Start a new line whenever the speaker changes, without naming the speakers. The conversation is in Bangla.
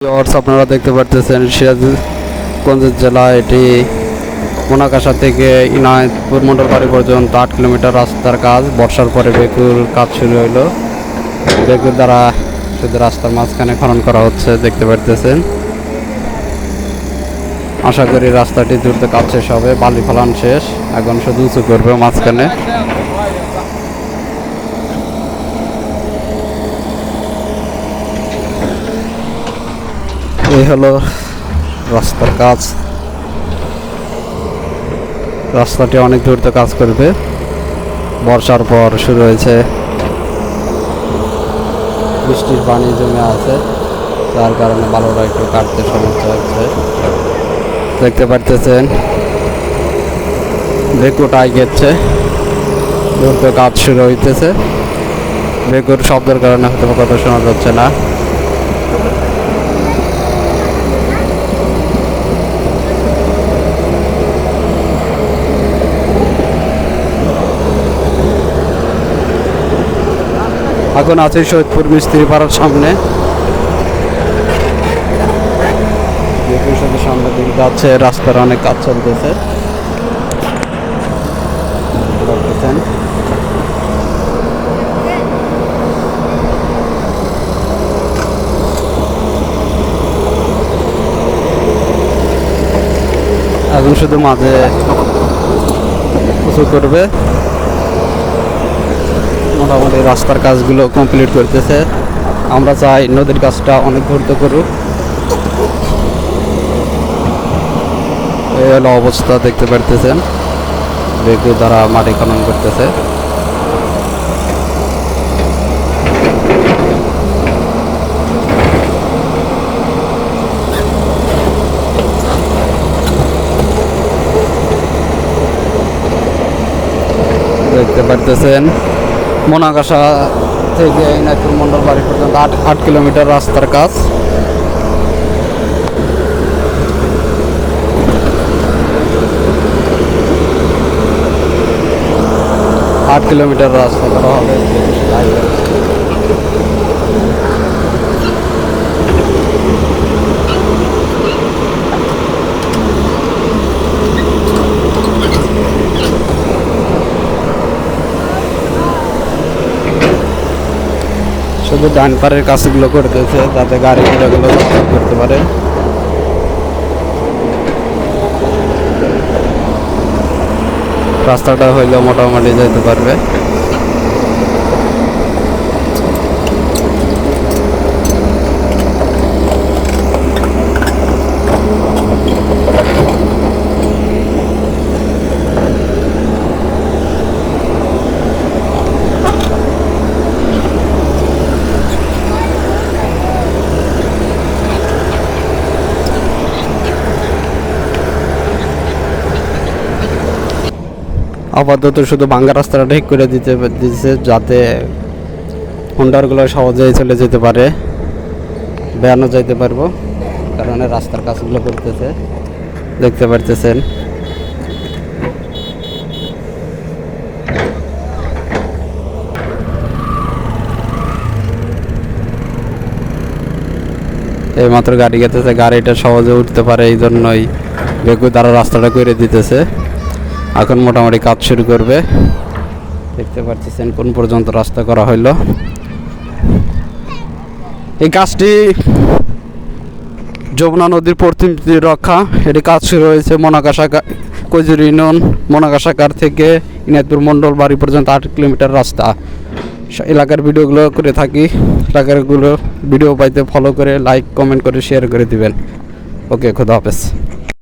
আপনারা দেখতে পারতেছেন সিরাজগঞ্জ জেলা, এটি মোনাকাশা থেকে ইনায়তপুর মন্ডল বাড়ি পর্যন্ত 8 কিলোমিটার রাস্তার কাজ। বর্ষার পরে বেকুর কাজ শুরু হইলো। বেকুর দ্বারা শুধু রাস্তার মাঝখানে খনন করা হচ্ছে, দেখতে পারতেছেন। আশা করি রাস্তাটি দ্রুত কাজ শেষ হবে। বালি ফলান শেষ, এখন শুধু উঁচু করবে মাঝখানে। এই হলো রাস্তার কাজ। রাস্তাটি অনেক দ্রুত কাজ করবে। বর্ষার পর শুরু হয়েছে, বৃষ্টির পানি জমে আছে, যার কারণে বালুটা একটু কাটতে সমস্যা হচ্ছে। দেখতে পারতেছেন বেকুটা গেছে, দ্রুত কাজ শুরু হইতেছে। বেকুর শব্দের কারণে হয়তো কথা শোনা যাচ্ছে না। এখন আছে সৈয়দপুর মিস্ত্রি পাড়ার সামনে। সামনের দিকে যাচ্ছে, রাস্তার অনেক কাজ চলতেছে। এখন শুধু মাঝে উঁচু করবে। মোটামুটি রাস্তার কাজগুলো কমপ্লিট করতেছে। আমরা চাই নদীর কাজটা অনেক দ্রুত করুক। এই হলো অবস্থা, দেখতে পারতেছেন। বেকু দ্বারা মাটি খনন করতেছে। দেখতে পারতেছেন মোনাকাশা থেকে ইনায়তপুর মন্ডল বাড়ি পর্যন্ত 8 কিলোমিটার রাস্তার কাজ। আট কিলোমিটার রাস্তা করা হবে। শুধু ডান পাড়ের কাজগুলো করতেছে, যাতে গাড়ি ঘোড়াগুলো চলাচল করতে পারে। রাস্তাটা হইলেও মোটামুটি যেতে পারবে। আপাতত শুধু ভাঙ্গা রাস্তাটা ঠিক করে দিতেছে, যাতে হোন্ডারগুলো সহজেই চলে যেতে পারে, বেড়ানো যাইতে পারবো। কারণে রাস্তার কাজগুলো করতেছে, দেখতে পারতেছেন। এইমাত্র গাড়ি গেতেছে, গাড়িটা সহজে উঠতে পারে, এই জন্যই বেকু দ্বারা রাস্তাটা করে দিতেছে। এখন মোটামুটি কাজ শুরু করবে। দেখতে পাচ্ছেন কোন পর্যন্ত রাস্তা করা হইলো। এই কাজটি যমুনা নদীর পশ্চিম রক্ষা, এটি কাজ শুরু হয়েছে মোনাকাশা কজুরি ইউনিয়ন মোনাকাশাকার থেকে ইনায়তপুর মন্ডল বাড়ি পর্যন্ত 8 কিলোমিটার রাস্তা। এলাকার ভিডিওগুলো করে থাকি। এলাকারগুলো ভিডিও পাইতে ফলো করে, লাইক কমেন্ট করে শেয়ার করে দিবেন। ওকে, খোদা হাফেজ।